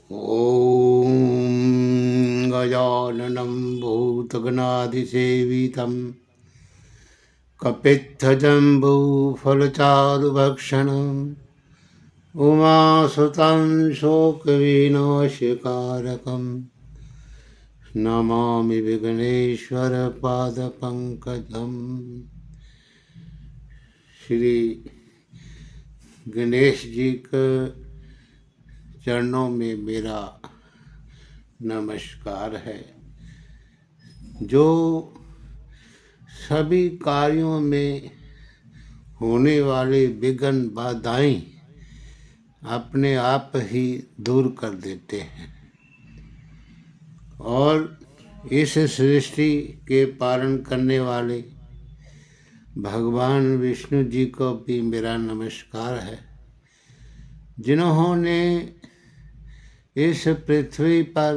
ॐ गजाननं भूतगणाधिसेवितं कपित्थजम्बूफलचारुभक्षणम् उमासुतं शोकविनाशकारकं नमामि विघ्नेश्वरपादपङ्कजम्। श्री गणेश जी के चरणों में मेरा नमस्कार है। जो सभी कार्यों में होने वाले विघ्न बाधाएं अपने आप ही दूर कर देते हैं और इस सृष्टि के पालन करने वाले भगवान विष्णु जी को भी मेरा नमस्कार है, जिन्होंने इस पृथ्वी पर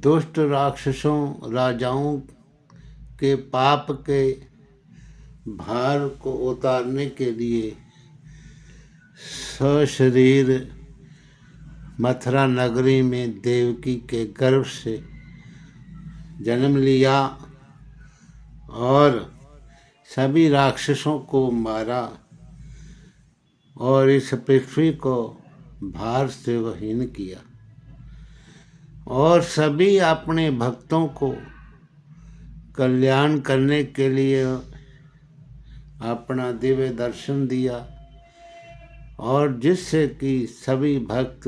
दुष्ट राक्षसों राजाओं के पाप के भार को उतारने के लिए सशरीर मथुरा नगरी में देवकी के गर्भ से जन्म लिया और सभी राक्षसों को मारा और इस पृथ्वी को भार से विहीन किया और सभी अपने भक्तों को कल्याण करने के लिए अपना दिव्य दर्शन दिया और जिससे कि सभी भक्त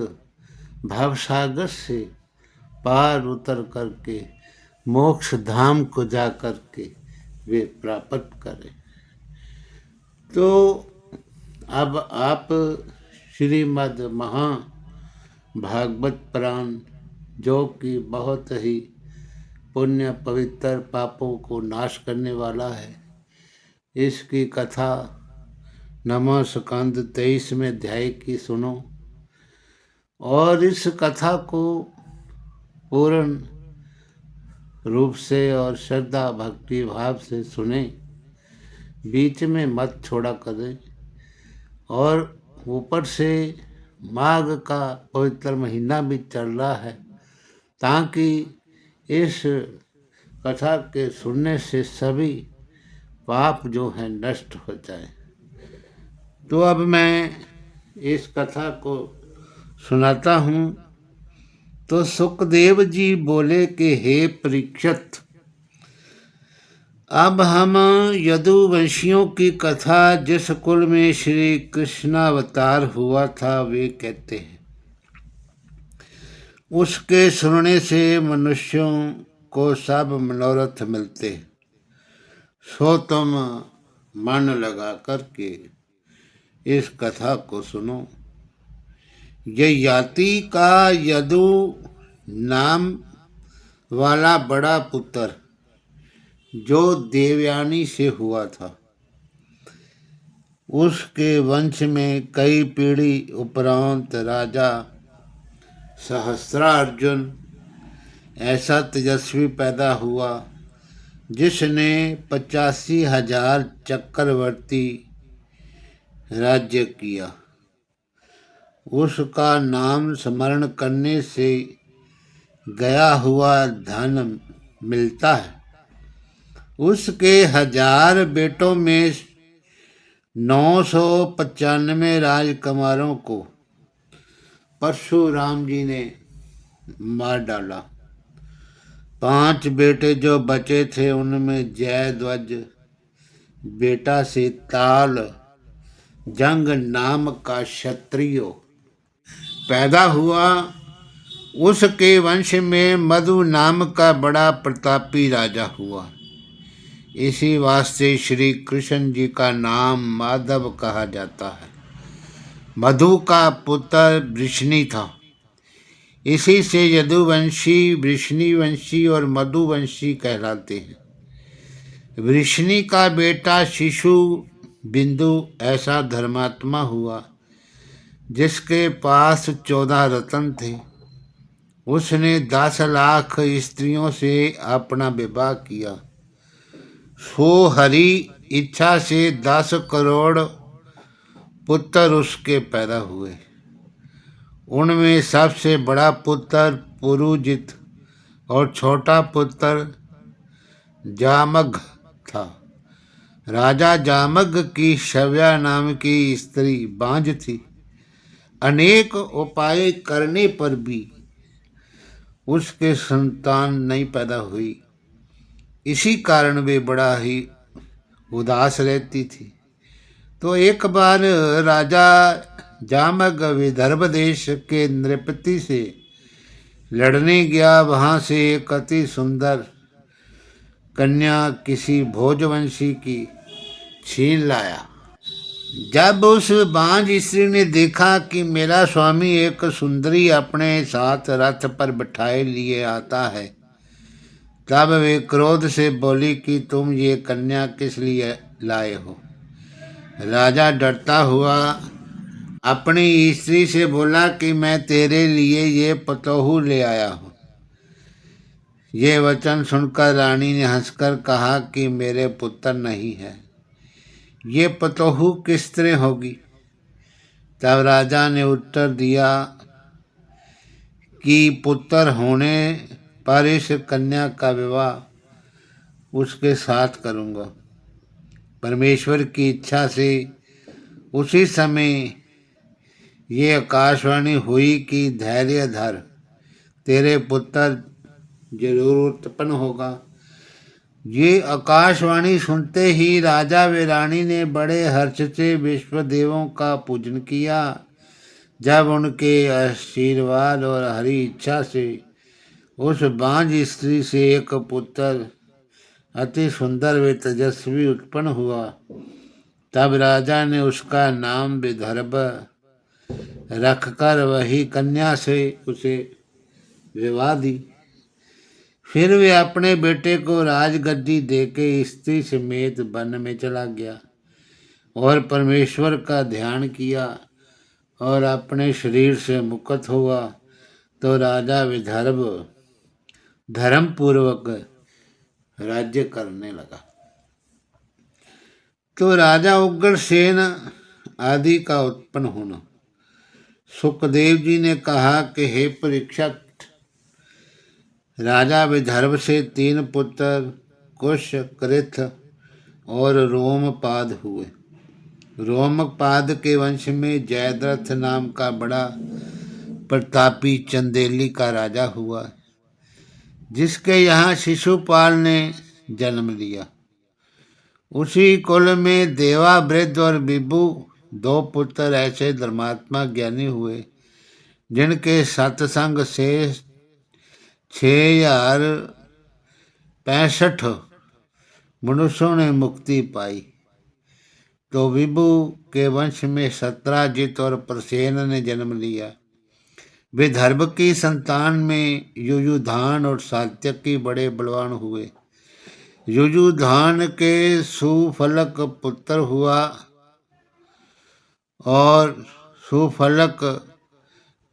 भवसागर से पार उतर करके मोक्ष धाम को जा करके वे प्राप्त करें। तो अब आप श्रीमद् महाभागवत पुराण, जो कि बहुत ही पुण्य पवित्र पापों को नाश करने वाला है, इसकी कथा नवम स्कंद 23वें अध्याय की सुनो और इस कथा को पूर्ण रूप से और श्रद्धा भक्ति भाव से सुने, बीच में मत छोड़ा करें। और ऊपर से माघ का पवित्र महीना भी चल रहा है, ताकि इस कथा के सुनने से सभी पाप जो हैं नष्ट हो जाए। तो अब मैं इस कथा को सुनाता हूँ। तो सुखदेव जी बोले कि हे परीक्षित, अब हम यदुवंशियों की कथा जिस कुल में श्री कृष्णावतार हुआ था वे कहते हैं, उसके सुनने से मनुष्यों को सब मनोरथ मिलते। सो तुम मन लगा करके इस कथा को सुनो। ययाति का यदु नाम वाला बड़ा पुत्र जो देवयानी से हुआ था, उसके वंश में कई पीढ़ी उपरांत राजा सहस्रार्जुन ऐसा तेजस्वी पैदा हुआ जिसने 85,000 चक्रवर्ती राज्य किया। उसका नाम स्मरण करने से गया हुआ धन मिलता है। उसके 1000 बेटों में 995 राजकुमारों को परशुराम जी ने मार डाला। 5 बेटे जो बचे थे उनमें जयध्वज बेटा से ताल जंग नाम का क्षत्रिय पैदा हुआ। उसके वंश में मधु नाम का बड़ा प्रतापी राजा हुआ। इसी वास्ते श्री कृष्ण जी का नाम माधव कहा जाता है। मधु का पुत्र वृष्णि था। इसी से यदुवंशी, वृष्णिवंशी और मधुवंशी कहलाते हैं। वृष्णि का बेटा शिशु बिंदु ऐसा धर्मात्मा हुआ जिसके पास 14 रत्न थे। उसने 10 लाख स्त्रियों से अपना विवाह किया। सो हरि इच्छा से 10 करोड़ पुत्र उसके पैदा हुए। उनमें सबसे बड़ा पुत्र पुरुजित और छोटा पुत्र जामग था। राजा जामग की शव्या नाम की स्त्री बांझ थी। अनेक उपाय करने पर भी उसके संतान नहीं पैदा हुई। इसी कारण वे बड़ा ही उदास रहती थी। तो एक बार राजा जामग विदर्भ देश के नृपति से लड़ने गया। वहां से एक अति सुंदर कन्या किसी भोजवंशी की छीन लाया। जब उस बांझ स्त्री ने देखा कि मेरा स्वामी एक सुंदरी अपने साथ रथ पर बिठाए लिए आता है, तब वे क्रोध से बोली कि तुम ये कन्या किस लिए लाए हो। राजा डरता हुआ अपनी स्त्री से बोला कि मैं तेरे लिए ये पतोहू ले आया हूँ। ये वचन सुनकर रानी ने हंसकर कहा कि मेरे पुत्र नहीं है, ये पतोहू किस तरह होगी। तब राजा ने उत्तर दिया कि पुत्र होने पर इस कन्या का विवाह उसके साथ करूँगा। परमेश्वर की इच्छा से उसी समय ये आकाशवाणी हुई कि धैर्य धर, तेरे पुत्र जरूर उत्पन्न होगा। ये आकाशवाणी सुनते ही राजा व रानी ने बड़े हर्ष से विश्व देवों का पूजन किया। जब उनके आशीर्वाद और हरी इच्छा से उस बांझ स्त्री से एक पुत्र अति सुंदर व तेजस्वी उत्पन्न हुआ, तब राजा ने उसका नाम विदर्भ रखकर वही कन्या से उसे विवाह दी। फिर वे अपने बेटे को राजगद्दी देके स्त्री समेत वन में चला गया और परमेश्वर का ध्यान किया और अपने शरीर से मुक्त हुआ। तो राजा विदर्भ धर्म पूर्वक राज्य करने लगा। तो राजा उग्रसेन आदि का उत्पन्न होना। सुखदेव जी ने कहा कि हे परीक्षित, राजा विदर्भ से 3 पुत्र कुश, कृथ और रोमपाद हुए। रोमपाद के वंश में जयद्रथ नाम का बड़ा प्रतापी चंदेली का राजा हुआ, जिसके यहाँ शिशुपाल ने जन्म लिया। उसी कुल में देवा वृद्ध और विभु 2 पुत्र ऐसे धर्मात्मा ज्ञानी हुए, जिनके सत्संग से 6065 मनुष्यों ने मुक्ति पाई। तो विभु के वंश में सत्राजित और प्रसेन ने जन्म लिया। विदर्भ की संतान में युयुधान और सात्यकी बड़े बलवान हुए। युयुधान के सुफलक पुत्र हुआ और सुफलक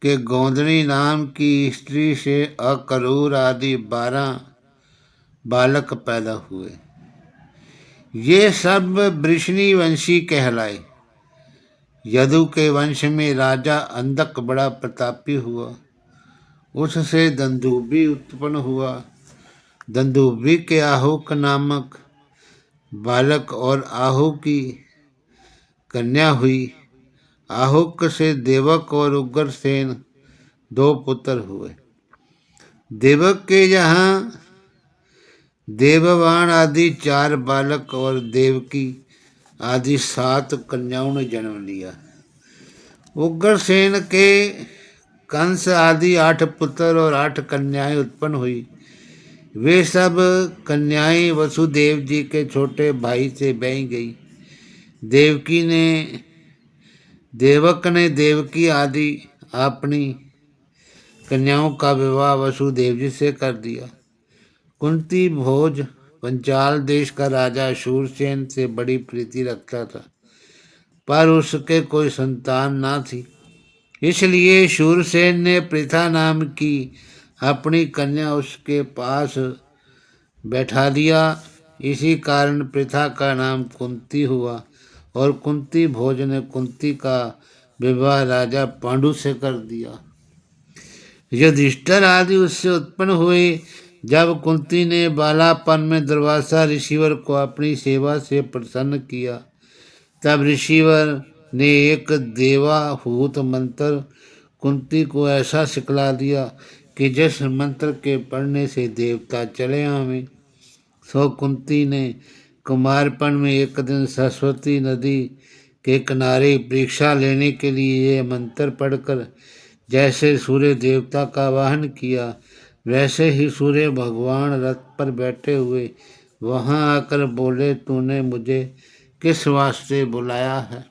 के गोंदनी नाम की स्त्री से अकरूर आदि 12 बालक पैदा हुए। ये सब वृष्णि वंशी कहलाए। यदु के वंश में राजा अंधक बड़ा प्रतापी हुआ। उससे दंदुभी उत्पन्न हुआ। दंदुभी के आहुक नामक बालक और आहु की कन्या हुई। आहुक से देवक और उग्रसेन 2 पुत्र हुए। देवक के यहाँ देववाण आदि 4 बालक और देवकी आदि 7 कन्याओं ने जन्म लिया। उग्रसेन के कंस आदि 8 पुत्र और 8 कन्याएं उत्पन्न हुई। वे सब कन्याएं वसुदेव जी के छोटे भाई से ब्याही गई। देवक ने देवकी आदि अपनी कन्याओं का विवाह वसुदेव जी से कर दिया। कुंती भोज पंचाल देश का राजा शूरसेन से बड़ी प्रीति रखता था, पर उसके कोई संतान ना थी। इसलिए शूरसेन ने पृथा नाम की अपनी कन्या उसके पास बैठा दिया। इसी कारण पृथा का नाम कुंती हुआ और कुंती भोज ने कुंती का विवाह राजा पांडु से कर दिया। युधिष्ठिर आदि उससे उत्पन्न हुए। जब कुंती ने बालापन में दुर्वासा ऋषिवर को अपनी सेवा से प्रसन्न किया, तब ऋषिवर ने एक देवाहूत मंत्र कुंती को ऐसा सिखला दिया कि जिस मंत्र के पढ़ने से देवता चले आवे। सो कुंती ने कुमारपन में एक दिन सरस्वती नदी के किनारे परीक्षा लेने के लिए ये मंत्र पढ़कर जैसे सूर्य देवता का वाहन किया, वैसे ही सूर्य भगवान रथ पर बैठे हुए वहां आकर बोले, तूने मुझे किस वास्ते बुलाया है।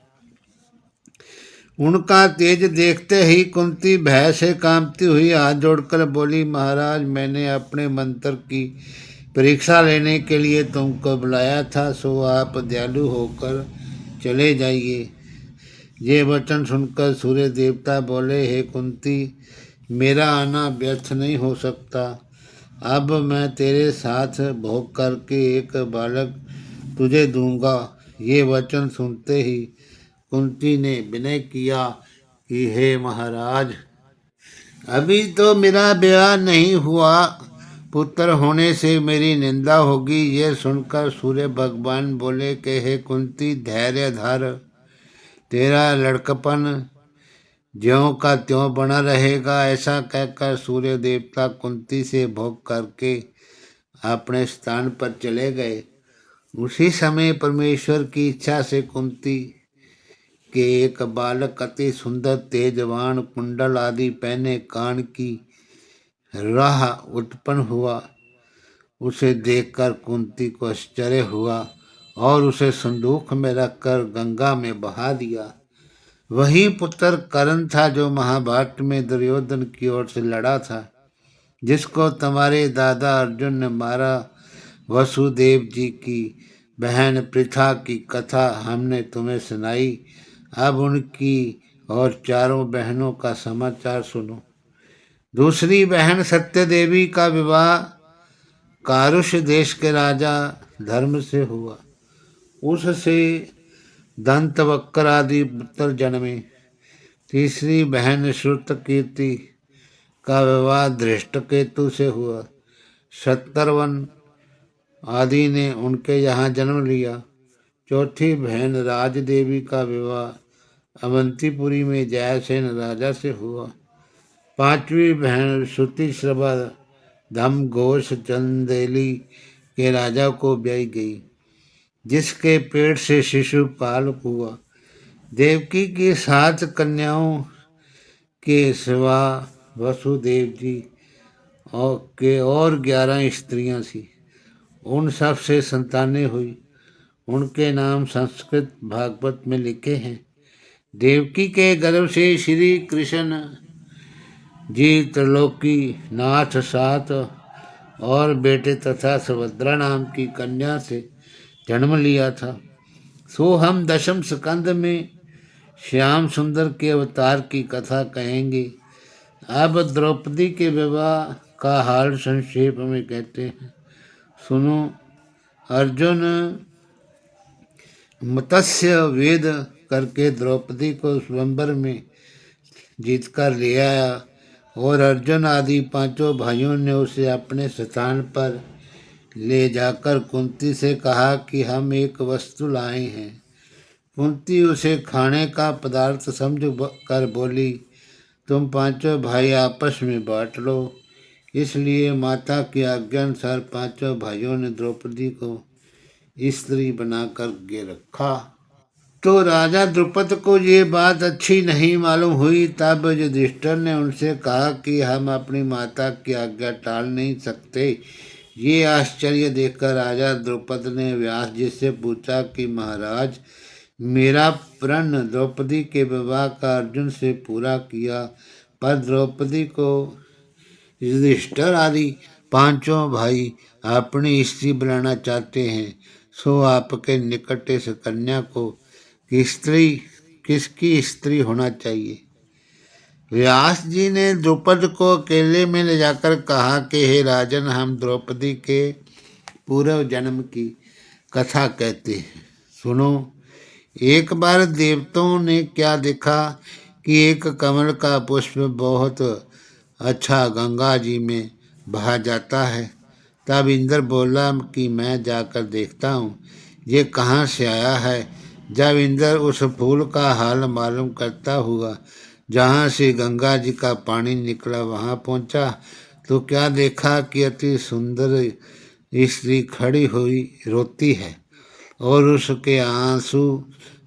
उनका तेज देखते ही कुंती भय से कांपती हुई हाथ जोड़कर बोली, महाराज, मैंने अपने मंत्र की परीक्षा लेने के लिए तुमको बुलाया था, सो आप दयालु होकर चले जाइए। ये वचन सुनकर सूर्य देवता बोले, हे कुंती, मेरा आना व्यर्थ नहीं हो सकता। अब मैं तेरे साथ भोग करके एक बालक तुझे दूंगा। ये वचन सुनते ही कुंती ने विनय किया कि हे महाराज, अभी तो मेरा ब्याह नहीं हुआ, पुत्र होने से मेरी निंदा होगी। ये सुनकर सूर्य भगवान बोले कि हे कुंती, धैर्य धर, तेरा लड़कपन ज्यों का त्यों बना रहेगा। ऐसा कहकर सूर्य देवता कुंती से भोग करके अपने स्थान पर चले गए। उसी समय परमेश्वर की इच्छा से कुंती के एक बालक अति सुंदर, तेजवान, कुंडल आदि पहने, कान की राह उत्पन्न हुआ। उसे देखकर कुंती को आश्चर्य हुआ और उसे संदूक में रखकर गंगा में बहा दिया। वही पुत्र कर्ण था जो महाभारत में दुर्योधन की ओर से लड़ा था, जिसको तुम्हारे दादा अर्जुन ने मारा। वसुदेव जी की बहन पृथा की कथा हमने तुम्हें सुनाई। अब उनकी और चारों बहनों का समाचार सुनो। दूसरी बहन सत्य देवी का विवाह कारुष देश के राजा धर्म से हुआ। उससे दंतवक्र आदि पुत्र जन्मे। तीसरी बहन श्रुतकीर्ति का विवाह धृष्टकेतु से हुआ। शतरवन आदि ने उनके यहाँ जन्म लिया। चौथी बहन राजदेवी का विवाह अवंतीपुरी में जयसेन राजा से हुआ। पांचवी बहन श्रुतिश्रवा धम घोष चंदेली के राजा को ब्याही गई, जिसके पेट से शिशुपाल हुआ। देवकी की 7 कन्याओं के सिवा वसुदेव जी और 11 स्त्रियां थीं। उन सब से संतानें हुई। उनके नाम संस्कृत भागवत में लिखे हैं। देवकी के गर्भ से श्री कृष्ण जी त्रिलोकी नाथ 7 और बेटे तथा सुभद्रा नाम की कन्या से जन्म लिया था। सो हम दशम स्कंद में श्याम सुंदर के अवतार की कथा कहेंगे। अब द्रौपदी के विवाह का हाल संक्षेप में कहते हैं, सुनो। अर्जुन मत्स्य वेद करके द्रौपदी को स्वयंवर में जीत कर ले आया और अर्जुन आदि 5 भाइयों ने उसे अपने स्थान पर ले जाकर कुंती से कहा कि हम एक वस्तु लाए हैं। कुंती उसे खाने का पदार्थ समझ कर बोली, तुम 5 भाई आपस में बांट लो। इसलिए माता की आज्ञा अनुसार 5 भाइयों ने द्रौपदी को स्त्री बनाकर के रखा। तो राजा द्रुपद को ये बात अच्छी नहीं मालूम हुई। तब युधिष्ठिर ने उनसे कहा कि हम अपनी माता की आज्ञा टाल नहीं सकते। ये आश्चर्य देखकर राजा द्रुपद ने व्यास जी से पूछा कि महाराज, मेरा प्रण द्रौपदी के विवाह का अर्जुन से पूरा किया, पर द्रौपदी को युधिष्ठिर आदि 5 भाई अपनी स्त्री बनाना चाहते हैं। सो आपके निकट इस कन्या को किसकी स्त्री होना चाहिए। व्यास जी ने द्रुपद को अकेले में ले जाकर कहा कि हे राजन, हम द्रौपदी के पूर्व जन्म की कथा कहते हैं, सुनो। एक बार देवताओं ने क्या देखा कि एक कमल का पुष्प बहुत अच्छा गंगा जी में बहा जाता है। तब इंद्र बोला कि मैं जाकर देखता हूँ ये कहाँ से आया है। जब इंद्र उस फूल का हाल मालूम करता हुआ जहाँ से गंगा जी का पानी निकला वहाँ पहुँचा तो क्या देखा कि अति सुंदर स्त्री खड़ी हुई रोती है और उसके आंसू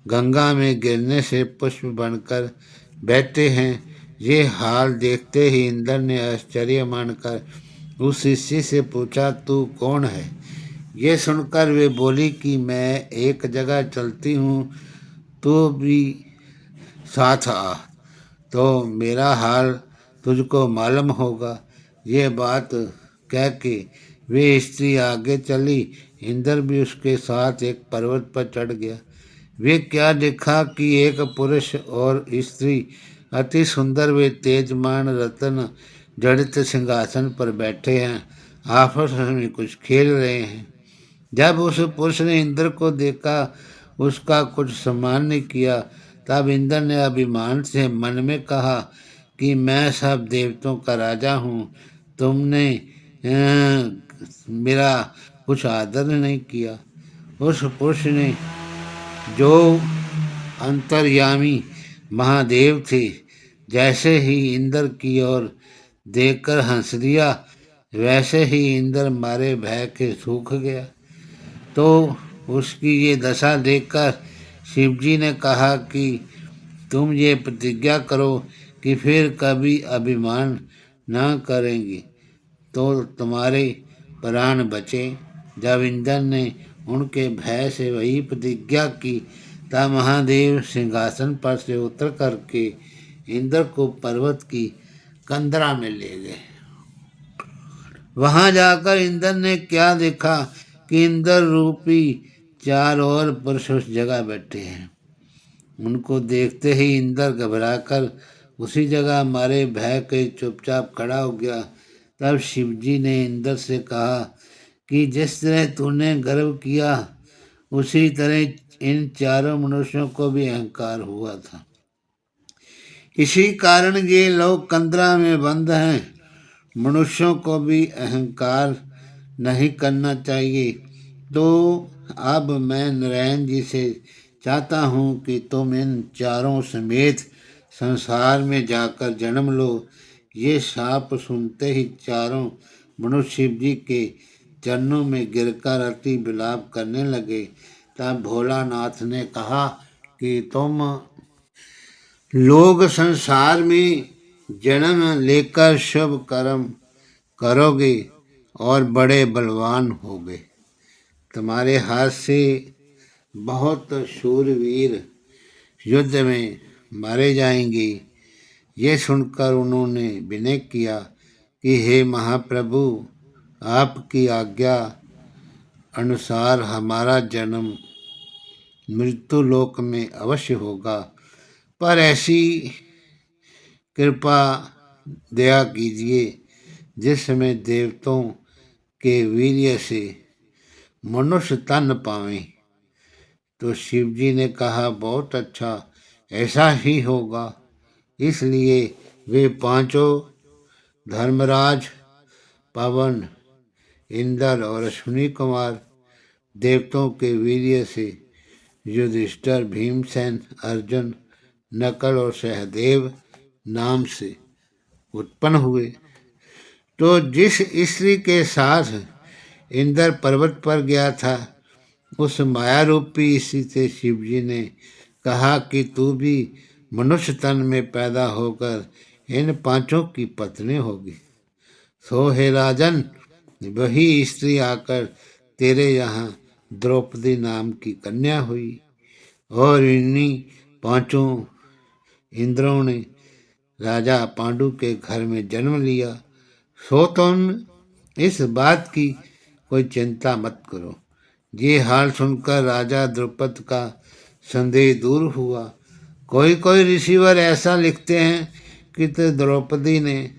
गंगा में गिरने से पुष्प बनकर बहते हैं। ये हाल देखते ही इंद्र ने आश्चर्य मानकर उस शिष्य से पूछा तू कौन है। ये सुनकर वे बोली कि मैं एक जगह चलती हूँ तो भी साथ आ तो मेरा हाल तुझको मालूम होगा। ये बात कह के वे स्त्री आगे चली। इंद्र भी उसके साथ एक पर्वत पर चढ़ गया। वे क्या देखा कि एक पुरुष और स्त्री अति सुंदर वे तेजमान रत्न जड़ित सिंहासन पर बैठे हैं, आपस में कुछ खेल रहे हैं। जब उस पुरुष ने इंद्र को देखा उसका कुछ सम्मान नहीं किया। तब इंद्र ने अभिमान से मन में कहा कि मैं सब देवताओं का राजा हूँ, तुमने मेरा कुछ आदर नहीं किया। उस पुरुष ने जो अंतर्यामी महादेव थे जैसे ही इंद्र की ओर देखकर हंस दिया वैसे ही इंद्र मारे भय के सूख गया। तो उसकी ये दशा देखकर शिवजी ने कहा कि तुम ये प्रतिज्ञा करो कि फिर कभी अभिमान न करेंगे तो तुम्हारे प्राण बचे। जब इंद्र ने उनके भय से वही प्रतिज्ञा की तब महादेव सिंहासन पर से उतर करके इंद्र को पर्वत की कंदरा में ले गए। वहां जाकर इंद्र ने क्या देखा कि इंद्र रूपी चार और पुरुष उस जगह बैठे हैं। उनको देखते ही इंद्र घबराकर उसी जगह मारे भय के चुपचाप खड़ा हो गया। तब शिवजी ने इंद्र से कहा कि जिस तरह तूने गर्व किया उसी तरह इन चारों मनुष्यों को भी अहंकार हुआ था, इसी कारण ये लोग कंदरा में बंद हैं। मनुष्यों को भी अहंकार नहीं करना चाहिए। तो अब मैं नारायण जी से चाहता हूँ कि तुम इन चारों समेत संसार में जाकर जन्म लो। ये शाप सुनते ही चारों मनुष्य शिव जी के चरणों में गिरकर अति विलाप करने लगे। तब भोलानाथ ने कहा कि तुम लोग संसार में जन्म लेकर शुभ कर्म करोगे और बड़े बलवान होगे। तुम्हारे हाथ से बहुत शूरवीर युद्ध में मारे जाएंगे। ये सुनकर उन्होंने विनय किया कि हे महाप्रभु आपकी आज्ञा अनुसार हमारा जन्म मृत्यु लोक में अवश्य होगा, पर ऐसी कृपा दया कीजिए जिसमें देवताओं के वीर्य से मनुष्य तन पावें। तो शिवजी ने कहा बहुत अच्छा, ऐसा ही होगा। इसलिए वे पांचों धर्मराज, पवन, इंद्र और अश्विनी कुमार देवताओं के वीर्य से युधिष्ठिर, भीमसेन, अर्जुन, नकल और सहदेव नाम से उत्पन्न हुए। तो जिस स्त्री के साथ इंद्र पर्वत पर गया था उस माया रूपी स्त्री से शिवजी ने कहा कि तू भी मनुष्य तन में पैदा होकर इन पांचों की पत्नी होगी। सो हे राजन वही स्त्री आकर तेरे यहाँ द्रौपदी नाम की कन्या हुई और इन्हीं पांचों इंद्रों ने राजा पांडु के घर में जन्म लिया। सो तुम इस बात की कोई चिंता मत करो। ये हाल सुनकर राजा द्रुपद का संदेह दूर हुआ। कोई कोई ऋषिवर ऐसा लिखते हैं कि द्रौपदी ने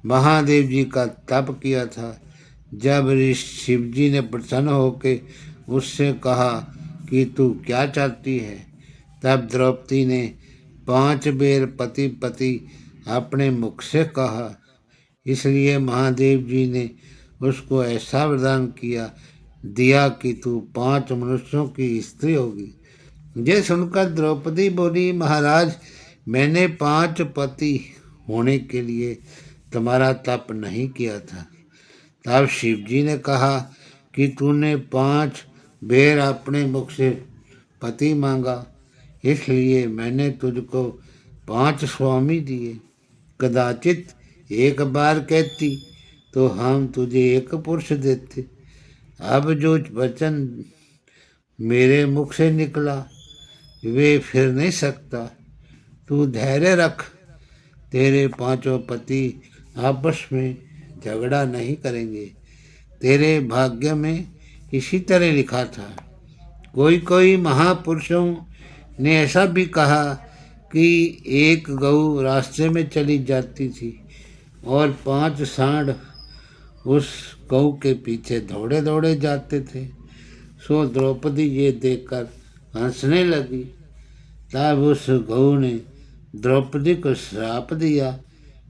महादेव जी का तप किया था। जब शिव जी ने प्रसन्न होकर उससे कहा कि तू क्या चाहती है, तब द्रौपदी ने 5 बेर पति पति अपने मुख से कहा। इसलिए महादेव जी ने उसको ऐसा वरदान दिया कि तू 5 मनुष्यों की स्त्री होगी। ये सुनकर द्रौपदी बोली, महाराज, मैंने 5 पति होने के लिए तुम्हारा तप नहीं किया था। तब शिव जी ने कहा कि तूने 5 बेर अपने मुख से पति मांगा, इसलिए मैंने तुझको 5 स्वामी दिए। कदाचित एक बार कहती तो हम तुझे एक पुरुष देते। अब जो वचन मेरे मुख से निकला वे फिर नहीं सकता। तू धैर्य रख, तेरे 5 पति आपस में झगड़ा नहीं करेंगे। तेरे भाग्य में इसी तरह लिखा था। कोई कोई महापुरुषों ने ऐसा भी कहा कि एक गऊ रास्ते में चली जाती थी और 5 सांड उस गऊ के पीछे दौड़े दौड़े जाते थे। सो द्रौपदी ये देखकर हंसने लगी। तब उस गऊ ने द्रौपदी को श्राप दिया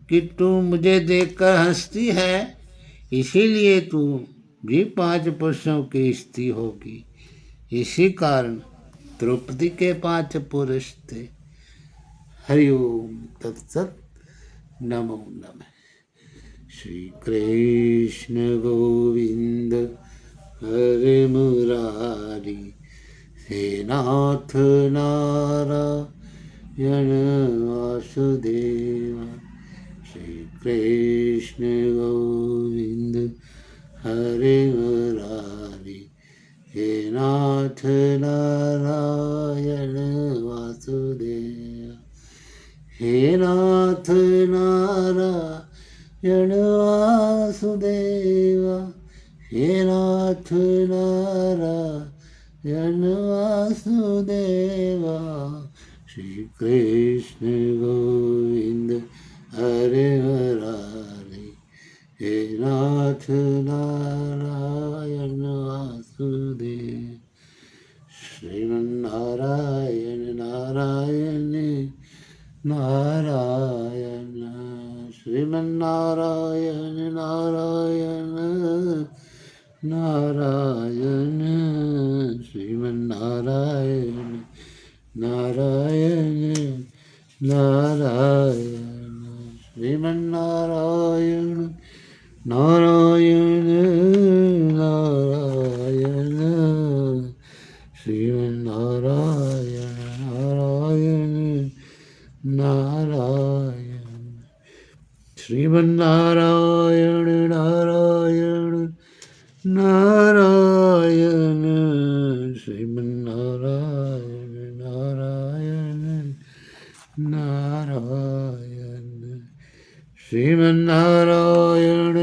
कि तू मुझे देखकर हंसती है, इसीलिए तू भी 5 पुरुषों की स्त्री होगी। इसी कारण द्रौपदी के 5 पुरुष थे। हरि ओम तत्सत। नमो नमः। श्री कृष्ण गोविंद हरे मुरारी, हे नाथ नारायण वासुदेव। श्री कृष्ण गोविंद हरे मुरारी, हे नाथ नारायण वासुदेव। हे नाथ नारायण वासुदेव, हे नाथ नारायण वासुदेव। श्री कृष्ण गोविंद हरे मुरारी, हे नाथ नारायण वासुदेव। श्रीमन्नारायण नारायण नारायण, श्रीमन्नारायण नारायण नारायण, श्रीमन्नारायण नारायण नारायण, श्रीमन्नारायण नारायण नारायण, श्रीमन्नारायण नारायण नारायण, श्रीमन्नारायण नारायण नारायण, श्रीमन्नारायण नारायण नारायण, श्रीमन्नारायण